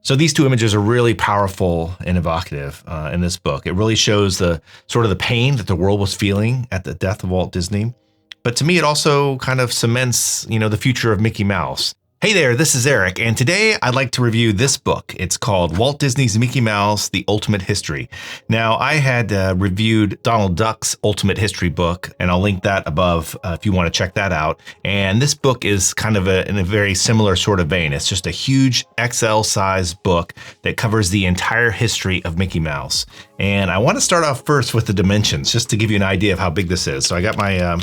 So these two images are really powerful and evocative in this book. It really shows the sort of the pain that the world was feeling at the death of Walt Disney. But to me, it also kind of cements, the future of Mickey Mouse. Hey there, this is Eric, and today I'd like to review this book. It's called Walt Disney's Mickey Mouse, The Ultimate History. Now, I had reviewed Donald Duck's Ultimate History book, and I'll link that above if you want to check that out. And this book is kind of in a very similar sort of vein. It's just a huge XL-sized book that covers the entire history of Mickey Mouse. And I want to start off first with the dimensions, just to give you an idea of how big this is. So I got my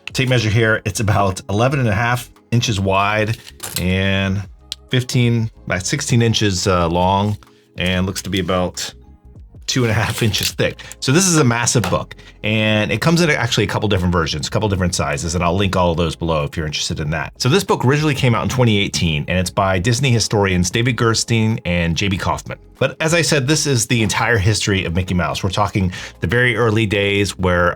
tape measure here. It's about 11.5 inches wide and 15 by 16 inches long, and looks to be about 2.5 inches thick. So this is a massive book, and it comes in actually a couple different versions, a couple different sizes, and I'll link all of those below if you're interested in that. So this book originally came out in 2018, and it's by Disney historians David Gerstein and J.B. Kaufman. But as I said, this is the entire history of Mickey Mouse. We're talking the very early days where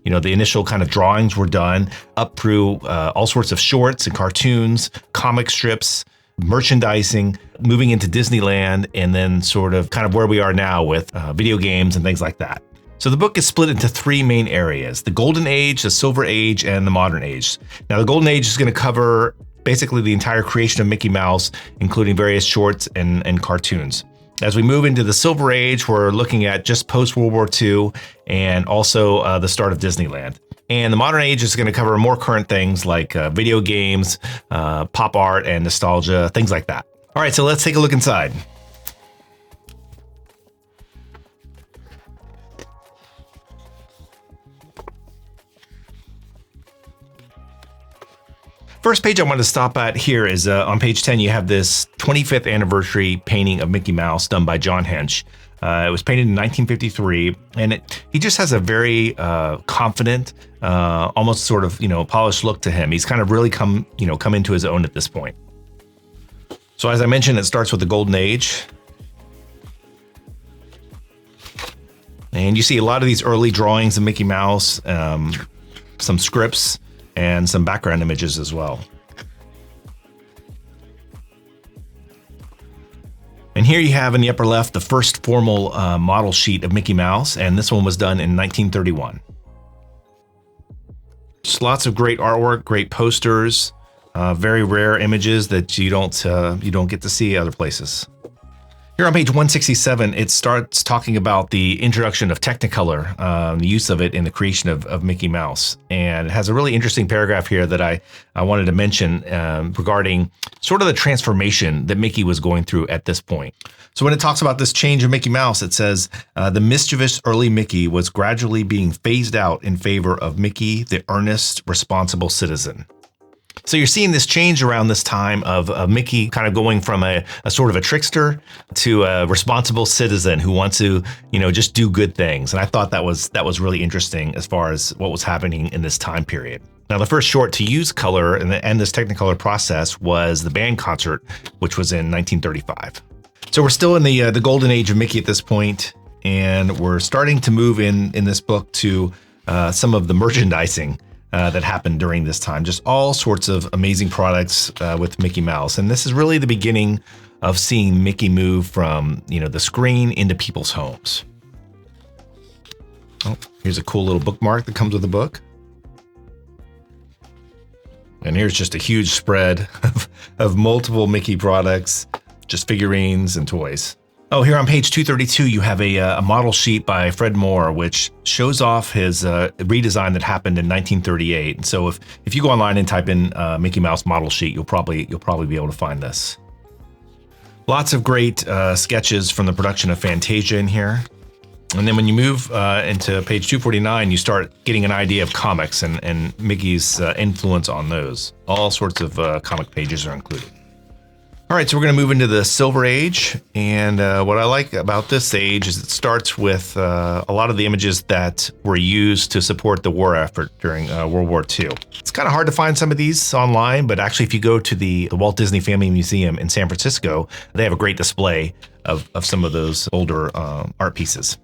the initial kind of drawings were done up through all sorts of shorts and cartoons, comic strips, merchandising, moving into Disneyland, and then sort of kind of where we are now with video games and things like that. So the book is split into three main areas: the Golden Age, the Silver Age, and the Modern Age. Now, the Golden Age is going to cover basically the entire creation of Mickey Mouse, including various shorts and cartoons. As we move into the Silver Age, we're looking at just post-World War II and also the start of Disneyland. And the Modern Age is going to cover more current things like video games, pop art, and nostalgia, things like that. All right, so let's take a look inside. First page I wanted to stop at here is on page 10, you have this 25th anniversary painting of Mickey Mouse done by John Hench. It was painted in 1953, and he just has a very confident, almost sort of, polished look to him. He's kind of really come into his own at this point. So as I mentioned, it starts with the Golden Age. And you see a lot of these early drawings of Mickey Mouse, some scripts, and some background images as well. And here you have in the upper left the first formal model sheet of Mickey Mouse, and this one was done in 1931. Just lots of great artwork, great posters, very rare images that you don't get to see other places. Here on page 167, it starts talking about the introduction of Technicolor, the use of it in the creation of Mickey Mouse. And it has a really interesting paragraph here that I wanted to mention regarding sort of the transformation that Mickey was going through at this point. So when it talks about this change of Mickey Mouse, it says, the mischievous early Mickey was gradually being phased out in favor of Mickey, the earnest, responsible citizen. So you're seeing this change around this time of Mickey kind of going from a sort of a trickster to a responsible citizen who wants to, just do good things. And I thought that was really interesting as far as what was happening in this time period. Now, the first short to use color and this Technicolor process was the band concert, which was in 1935. So we're still in the golden age of Mickey at this point, and we're starting to move in this book to some of the merchandising that happened during this time. Just all sorts of amazing products with Mickey Mouse. And this is really the beginning of seeing Mickey move from, the screen into people's homes. Oh, here's a cool little bookmark that comes with the book. And here's just a huge spread of multiple Mickey products, just figurines and toys. Oh, here on page 232, you have a model sheet by Fred Moore, which shows off his redesign that happened in 1938. And so if you go online and type in Mickey Mouse model sheet, you'll probably be able to find this. Lots of great sketches from the production of Fantasia in here. And then when you move into page 249, you start getting an idea of comics and Mickey's influence on those. All sorts of comic pages are included. All right, so we're going to move into the Silver Age, and what I like about this age is it starts with a lot of the images that were used to support the war effort during World War II. It's kind of hard to find some of these online, but actually if you go to the Walt Disney Family Museum in San Francisco, they have a great display of some of those older art pieces.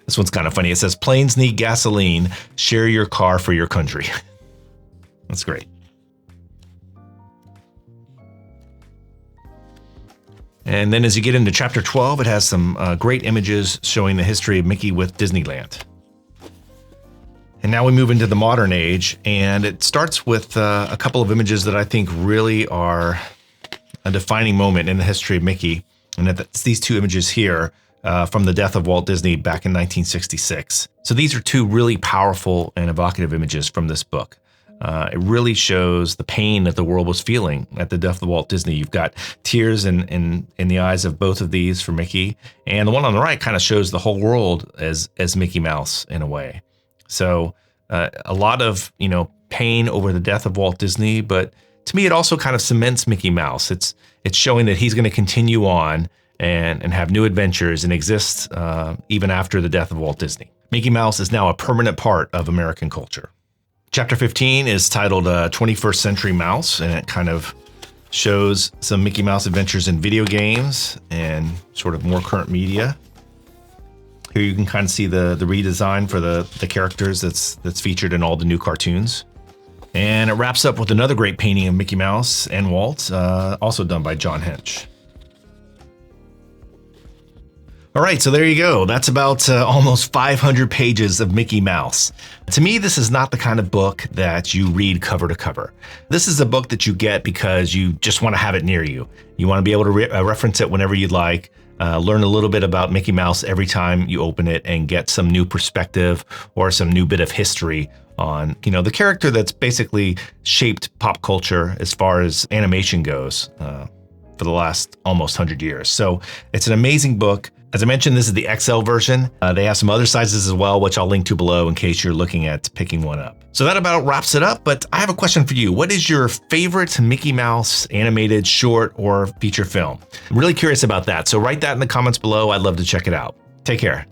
This one's kind of funny. It says, "Planes need gasoline. Share your car for your country." That's great. And then as you get into chapter 12, it has some great images showing the history of Mickey with Disneyland. And now we move into the modern age, and it starts with a couple of images that I think really are a defining moment in the history of Mickey. And that's these two images here from the death of Walt Disney back in 1966. So these are two really powerful and evocative images from this book. It really shows the pain that the world was feeling at the death of Walt Disney. You've got tears in the eyes of both of these for Mickey, and the one on the right kind of shows the whole world as Mickey Mouse in a way. So a lot of pain over the death of Walt Disney, but to me it also kind of cements Mickey Mouse. It's showing that he's going to continue on and have new adventures and exist even after the death of Walt Disney. Mickey Mouse is now a permanent part of American culture. Chapter 15 is titled 21st Century Mouse, and it kind of shows some Mickey Mouse adventures in video games and sort of more current media. Here you can kind of see the redesign for the characters that's featured in all the new cartoons. And it wraps up with another great painting of Mickey Mouse and Walt, also done by John Hench. All right, so there you go. That's about almost 500 pages of Mickey Mouse. To me, this is not the kind of book that you read cover to cover. This is a book that you get because you just want to have it near you. You want to be able to reference it whenever you'd like, learn a little bit about Mickey Mouse every time you open it, and get some new perspective or some new bit of history on, the character that's basically shaped pop culture as far as animation goes for the last almost 100 years. So it's an amazing book. As I mentioned, this is the XL version. They have some other sizes as well, which I'll link to below in case you're looking at picking one up. So that about wraps it up, but I have a question for you. What is your favorite Mickey Mouse animated short or feature film? I'm really curious about that, so write that in the comments below. I'd love to check it out. Take care.